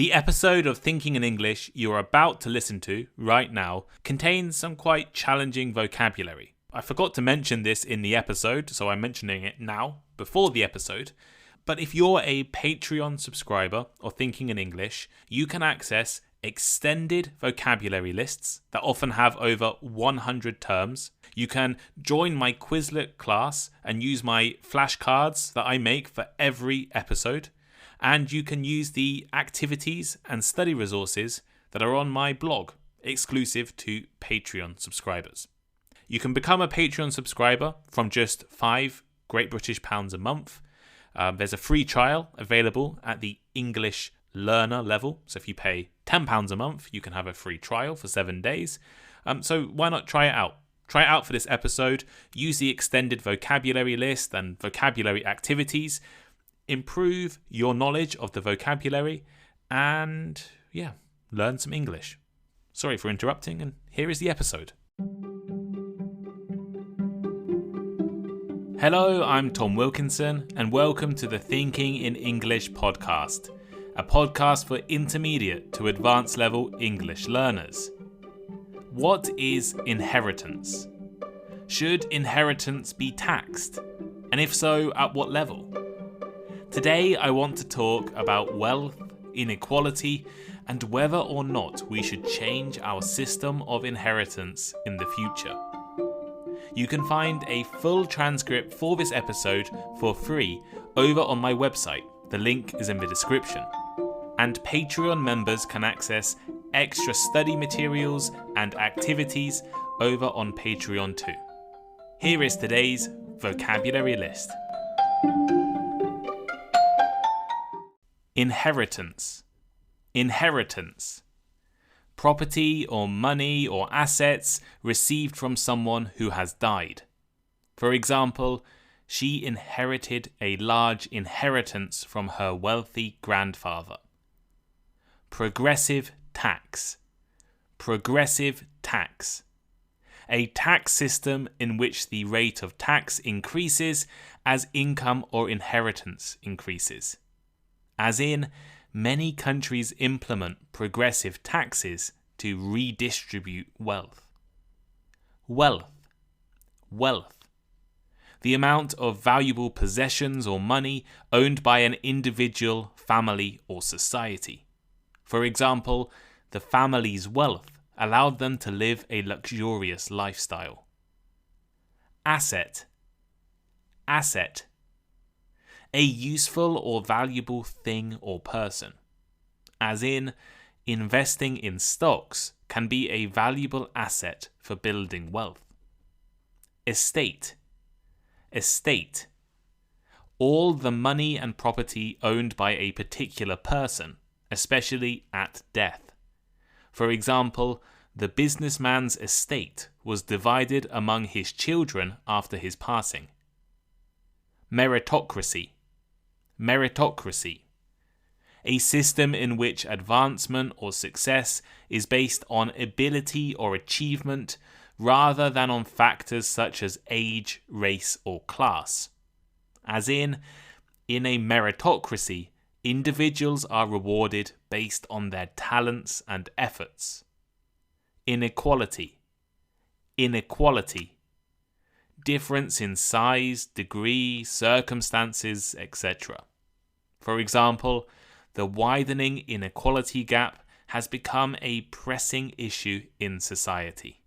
The episode of Thinking in English you're about to listen to right now contains some quite challenging vocabulary. I forgot to mention this in the episode, so I'm mentioning it now, before the episode. But if you're a Patreon subscriber of Thinking in English, you can access extended vocabulary lists that often have over 100 terms. You can join my Quizlet class and use my flashcards that I make for every episode. And you can use the activities and study resources that are on my blog, exclusive to Patreon subscribers. You can become a Patreon subscriber from just £5 Great British pounds a month. There's a free trial available at the English learner level. So if you pay £10 a month, you can have a free trial for 7 days. So why not try it out? Try it out for this episode. Use the extended vocabulary list and vocabulary activities. Improve your knowledge of the vocabulary and, learn some English. Sorry for interrupting, and here is the episode. Hello, I'm Tom Wilkinson, and welcome to the Thinking in English podcast, a podcast for intermediate to advanced level English learners. What is inheritance? Should inheritance be taxed? And if so, at what level? Today I want to talk about wealth, inequality, and whether or not we should change our system of inheritance in the future. You can find a full transcript for this episode for free over on my website. The link is in the description. And Patreon members can access extra study materials and activities over on Patreon too. Here is today's vocabulary list. Inheritance. Inheritance. Property or money or assets received from someone who has died. For example, she inherited a large inheritance from her wealthy grandfather. Progressive tax. Progressive tax. A tax system in which the rate of tax increases as income or inheritance increases. As in, many countries implement progressive taxes to redistribute wealth. Wealth. Wealth. The amount of valuable possessions or money owned by an individual, family, or society. For example, the family's wealth allowed them to live a luxurious lifestyle. Asset. Asset. A useful or valuable thing or person. As in, investing in stocks can be a valuable asset for building wealth. Estate. Estate. All the money and property owned by a particular person, especially at death. For example, the businessman's estate was divided among his children after his passing. Meritocracy. Meritocracy. A system in which advancement or success is based on ability or achievement rather than on factors such as age, race, or class. As in a meritocracy, individuals are rewarded based on their talents and efforts. Inequality. Inequality. Difference in size, degree, circumstances, etc. For example, the widening inequality gap has become a pressing issue in society.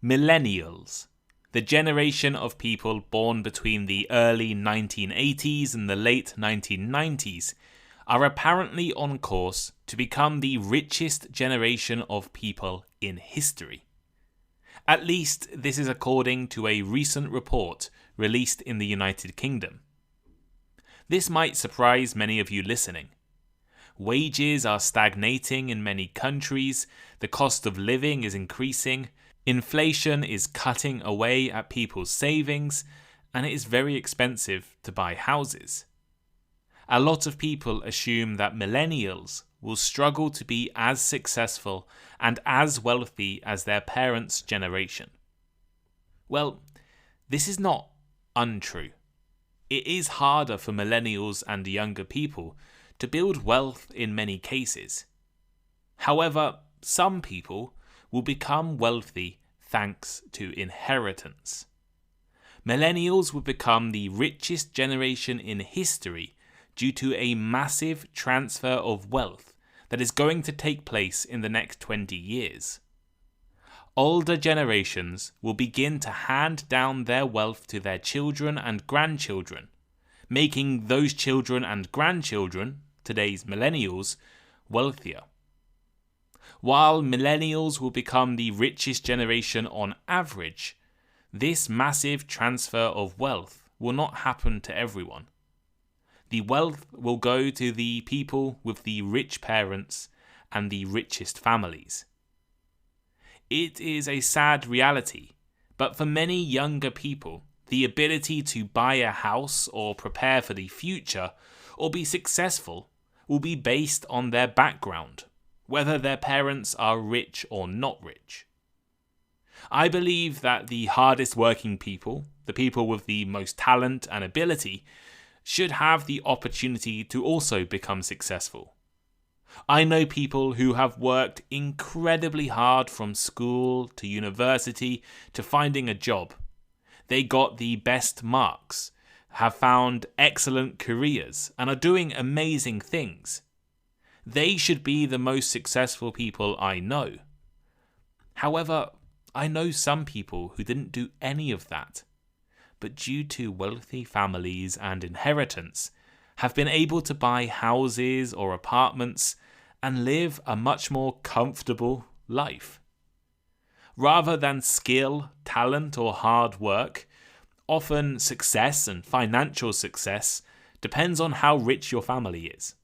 Millennials. The generation of people born between the early 1980s and the late 1990s are apparently on course to become the richest generation of people in history. At least this is according to a recent report released in the United Kingdom. This might surprise many of you listening. Wages are stagnating in many countries, the cost of living is increasing, inflation is cutting away at people's savings, and it is very expensive to buy houses. A lot of people assume that millennials will struggle to be as successful and as wealthy as their parents' generation. Well, this is not untrue. It is harder for millennials and younger people to build wealth in many cases. However, some people will become wealthy thanks to inheritance. Millennials will become the richest generation in history due to a massive transfer of wealth that is going to take place in the next 20 years. Older generations will begin to hand down their wealth to their children and grandchildren, making those children and grandchildren, today's millennials, wealthier. While millennials will become the richest generation on average, this massive transfer of wealth will not happen to everyone. The wealth will go to the people with the rich parents and the richest families. It is a sad reality, but for many younger people, the ability to buy a house or prepare for the future or be successful will be based on their background, whether their parents are rich or not rich. I believe that the hardest working people, the people with the most talent and ability, should have the opportunity to also become successful. I know people who have worked incredibly hard from school to university to finding a job. They got the best marks, have found excellent careers, and are doing amazing things. They should be the most successful people I know. However, I know some people who didn't do any of that, but due to wealthy families and inheritance, have been able to buy houses or apartments and live a much more comfortable life. Rather than skill, talent, or hard work, often success and financial success depends on how rich your family is,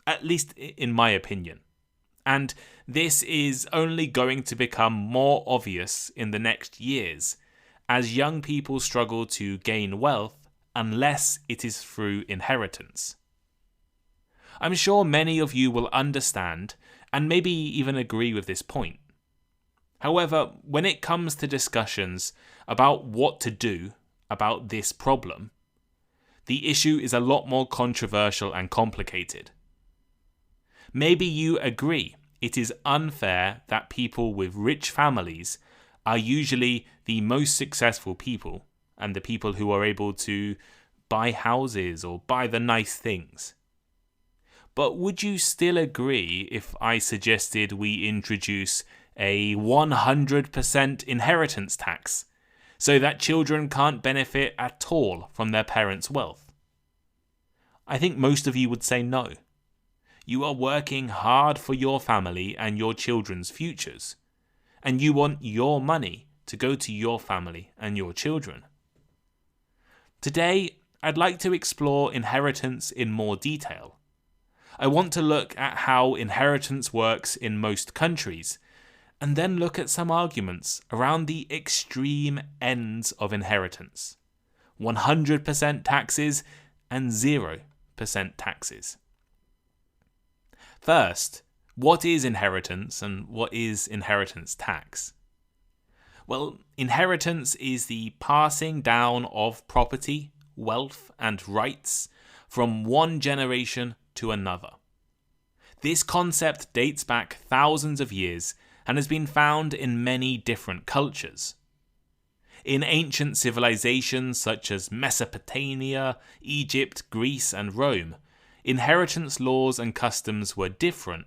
at least in my opinion. And this is only going to become more obvious in the next years as young people struggle to gain wealth unless it is through inheritance. I'm sure many of you will understand and maybe even agree with this point. However, when it comes to discussions about what to do about this problem, the issue is a lot more controversial and complicated. Maybe you agree it is unfair that people with rich families are usually the most successful people and the people who are able to buy houses or buy the nice things. But would you still agree if I suggested we introduce a 100% inheritance tax so that children can't benefit at all from their parents' wealth? I think most of you would say no. You are working hard for your family and your children's futures, and you want your money to go to your family and your children. Today, I'd like to explore inheritance in more detail. I want to look at how inheritance works in most countries, and then look at some arguments around the extreme ends of inheritance: 100% taxes and 0% taxes. First, what is inheritance and what is inheritance tax? Well, inheritance is the passing down of property, wealth, and rights from one generation to another. This concept dates back thousands of years and has been found in many different cultures. In ancient civilizations such as Mesopotamia, Egypt, Greece, and Rome, inheritance laws and customs were different,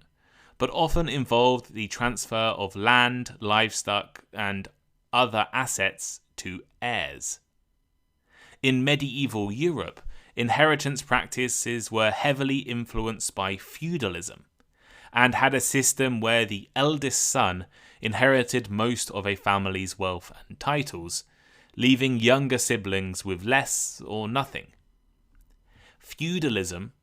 but often involved the transfer of land, livestock, and other assets to heirs. In medieval Europe, inheritance practices were heavily influenced by feudalism and had a system where the eldest son inherited most of a family's wealth and titles, leaving younger siblings with less or nothing. Feudalism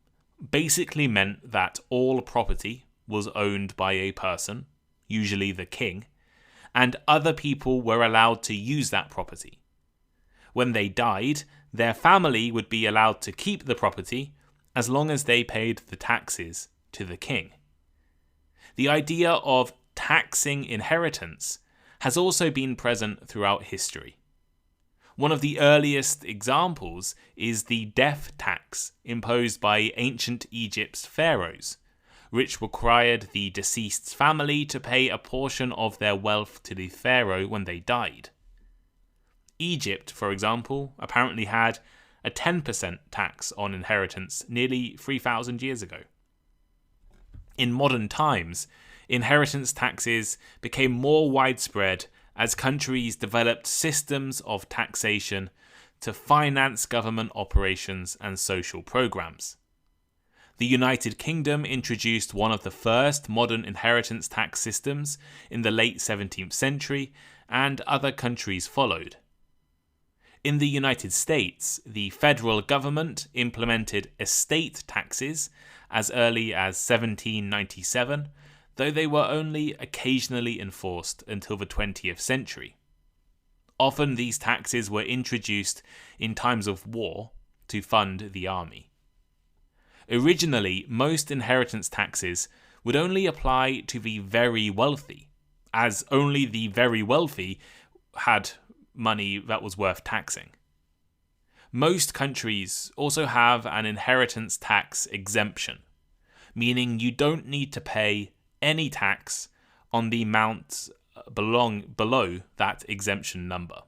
basically meant that all property was owned by a person, usually the king, and other people were allowed to use that property. When they died, their family would be allowed to keep the property as long as they paid the taxes to the king. The idea of taxing inheritance has also been present throughout history. One of the earliest examples is the death tax imposed by ancient Egypt's pharaohs, which required the deceased's family to pay a portion of their wealth to the pharaoh when they died. Egypt, for example, apparently had a 10% tax on inheritance nearly 3,000 years ago. In modern times, inheritance taxes became more widespread as countries developed systems of taxation to finance government operations and social programs. The United Kingdom introduced one of the first modern inheritance tax systems in the late 17th century, and other countries followed. In the United States, the federal government implemented estate taxes as early as 1797, though they were only occasionally enforced until the 20th century. Often these taxes were introduced in times of war to fund the army. Originally, most inheritance taxes would only apply to the very wealthy, as only the very wealthy had money that was worth taxing. Most countries also have an inheritance tax exemption, meaning you don't need to pay any tax on the amount below that exemption number.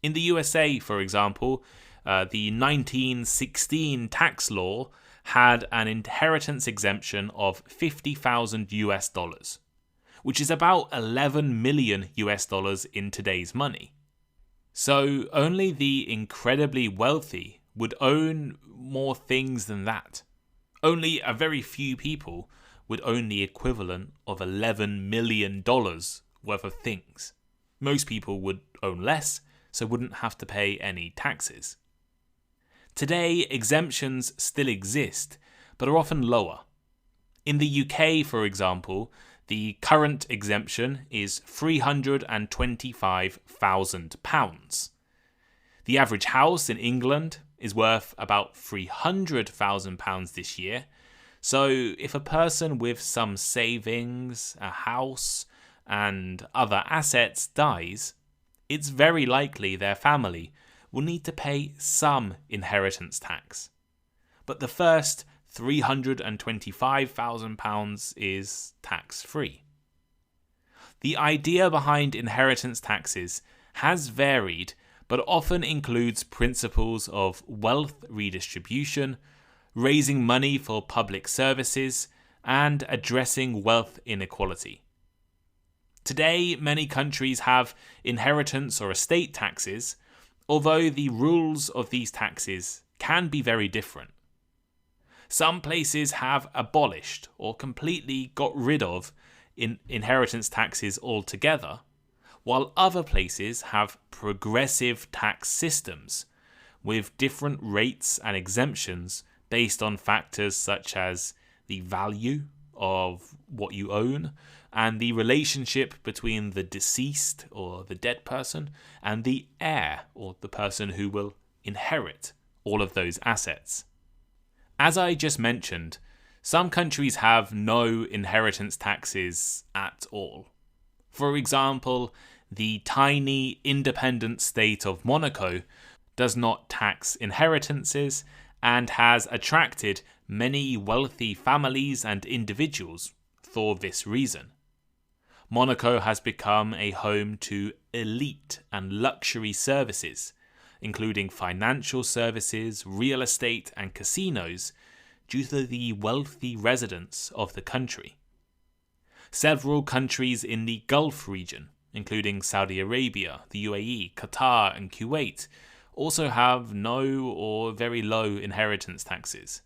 In the USA, for example, the 1916 tax law had an inheritance exemption of $50,000, which is about 11 million US dollars in today's money. So only the incredibly wealthy would own more things than that. Only a very few people would own the equivalent of $11 million worth of things. Most people would own less, so wouldn't have to pay any taxes. Today, exemptions still exist, but are often lower. In the UK, for example, the current exemption is £325,000. The average house in England is worth about £300,000 this year, so if a person with some savings, a house, and other assets dies, it's very likely their family will need to pay some inheritance tax. But the first £325,000 is tax-free. The idea behind inheritance taxes has varied, but often includes principles of wealth redistribution, raising money for public services, and addressing wealth inequality. Today, many countries have inheritance or estate taxes, although the rules of these taxes can be very different. Some places have abolished or completely got rid of inheritance taxes altogether, while other places have progressive tax systems with different rates and exemptions based on factors such as the value of what you own and the relationship between the deceased or the dead person and the heir or the person who will inherit all of those assets. As I just mentioned, some countries have no inheritance taxes at all. For example, the tiny independent state of Monaco does not tax inheritances and has attracted many wealthy families and individuals for this reason. Monaco has become a home to elite and luxury services, including financial services, real estate, and casinos, due to the wealthy residents of the country. Several countries in the Gulf region, including Saudi Arabia, the UAE, Qatar, and Kuwait, also have no or very low inheritance taxes.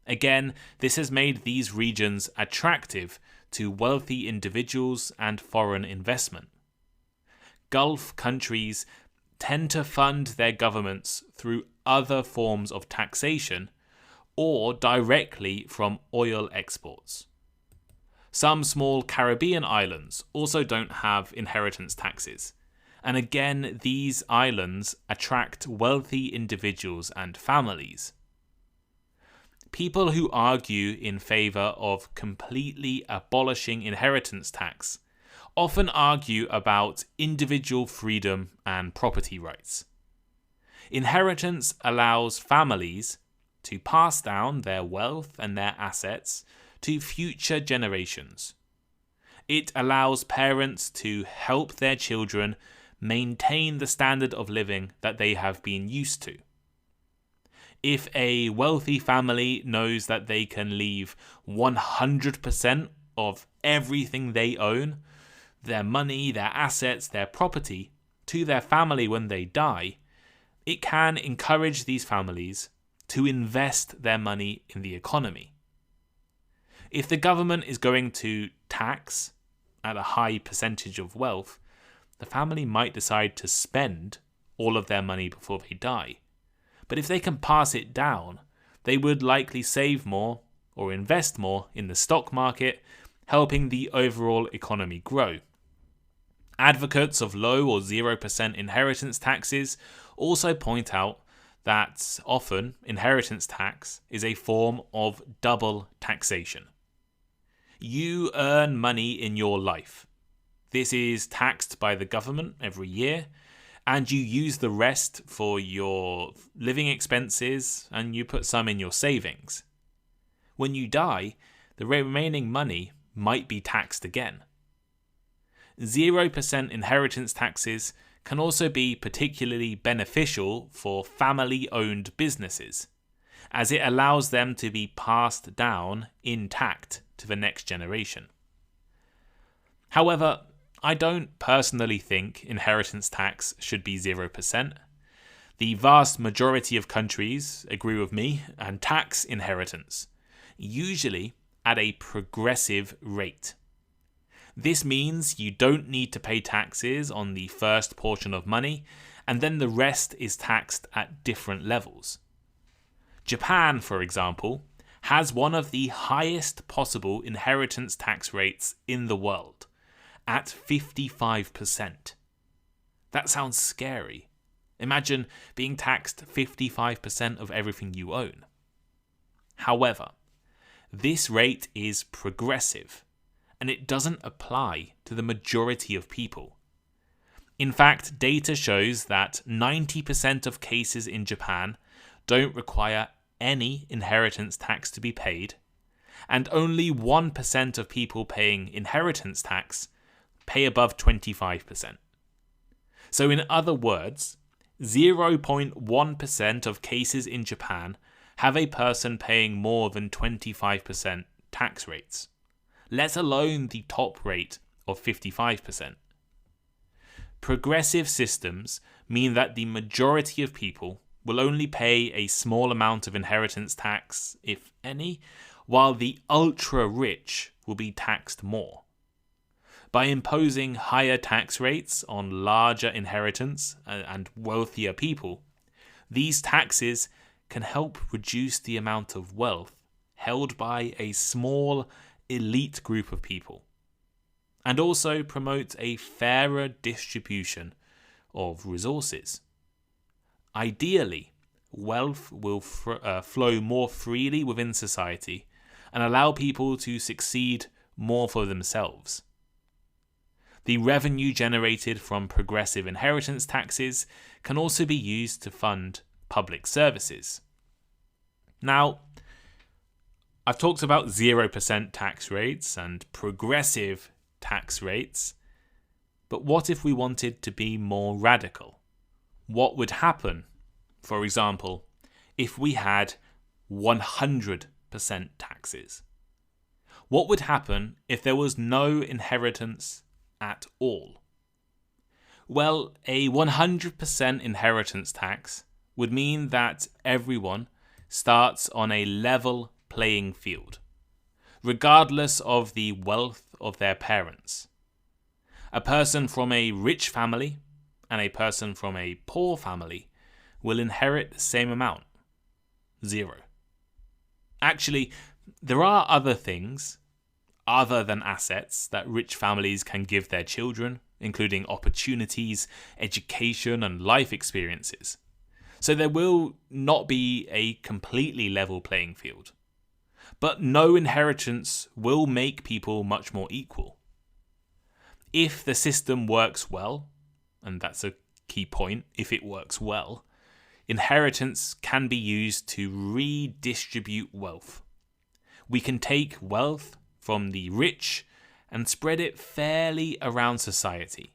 Again, this has made these regions attractive to wealthy individuals and foreign investment. Gulf countries tend to fund their governments through other forms of taxation or directly from oil exports. Some small Caribbean islands also don't have inheritance taxes, and again, these islands attract wealthy individuals and families. People who argue in favor of completely abolishing inheritance tax often argue about individual freedom and property rights, Inheritance allows families to pass down their wealth and their assets to future generations. It allows parents to help their children maintain the standard of living that they have been used to. If a wealthy family knows that they can leave 100% of everything they own, their money, their assets, their property, to their family when they die, it can encourage these families to invest their money in the economy. If the government is going to tax at a high percentage of wealth, the family might decide to spend all of their money before they die. But if they can pass it down, they would likely save more or invest more in the stock market, helping the overall economy grow. Advocates of low or 0% inheritance taxes also point out that often inheritance tax is a form of double taxation. You earn money in your life. This is taxed by the government every year, and you use the rest for your living expenses, and you put some in your savings. When you die, the remaining money might be taxed again. 0% inheritance taxes can also be particularly beneficial for family-owned businesses, as it allows them to be passed down intact to the next generation. However, I don't personally think inheritance tax should be 0%. The vast majority of countries agree with me and tax inheritance, usually at a progressive rate. This means you don't need to pay taxes on the first portion of money, and then the rest is taxed at different levels. Japan, for example, has one of the highest possible inheritance tax rates in the world, at 55%. That sounds scary. Imagine being taxed 55% of everything you own. However, this rate is progressive, and it doesn't apply to the majority of people. In fact, data shows that 90% of cases in Japan don't require any inheritance tax to be paid, and only 1% of people paying inheritance tax pay above 25%. So in other words, 0.1% of cases in Japan have a person paying more than 25% tax rates, let alone the top rate of 55%. Progressive systems mean that the majority of people will only pay a small amount of inheritance tax, if any, while the ultra-rich will be taxed more. By imposing higher tax rates on larger inheritance and wealthier people, these taxes can help reduce the amount of wealth held by a small elite group of people, and also promote a fairer distribution of resources. Ideally, wealth will flow more freely within society and allow people to succeed more for themselves. The revenue generated from progressive inheritance taxes can also be used to fund public services. Now, I've talked about 0% tax rates and progressive tax rates, but what if we wanted to be more radical? What would happen, for example, if we had 100% taxes? What would happen if there was no inheritance at all? Well, a 100% inheritance tax would mean that everyone starts on a level playing field, regardless of the wealth of their parents. A person from a rich family and a person from a poor family will inherit the same amount, 0. Actually, there are other things other than assets that rich families can give their children, including opportunities, education, and life experiences. So there will not be a completely level playing field. But no inheritance will make people much more equal. If the system works well, and that's a key point, if it works well, Inheritance can be used to redistribute wealth. We can take wealth from the rich and spread it fairly around society.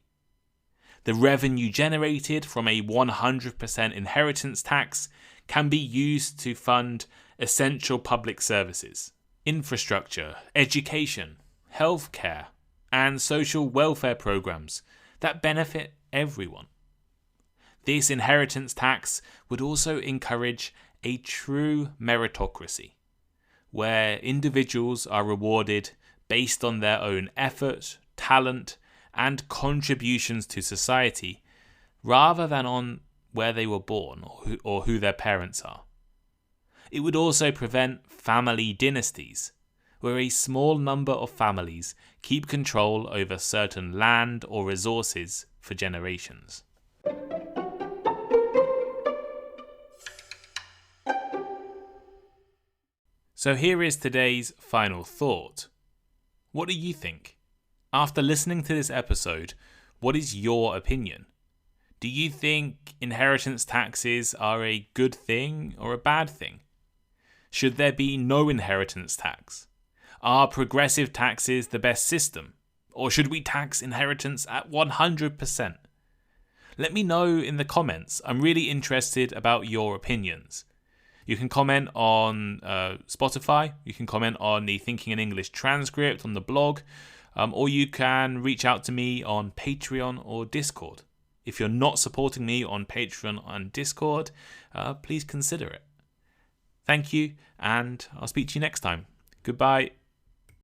The revenue generated from a 100% inheritance tax can be used to fund essential public services, infrastructure, education, healthcare, and social welfare programs that benefit everyone. This inheritance tax would also encourage a true meritocracy, where individuals are rewarded based on their own effort, talent, and contributions to society, rather than on where they were born or who their parents are. It would also prevent family dynasties, where a small number of families keep control over certain land or resources for generations. So here is today's final thought. What do you think? After listening to this episode, what is your opinion? Do you think inheritance taxes are a good thing or a bad thing? Should there be no inheritance tax? Are progressive taxes the best system? Or should we tax inheritance at 100%? Let me know in the comments. I'm really interested about your opinions. You can comment on Spotify, you can comment on the Thinking in English transcript on the blog, or you can reach out to me on Patreon or Discord. If you're not supporting me on Patreon and Discord, please consider it. Thank you, and I'll speak to you next time. Goodbye.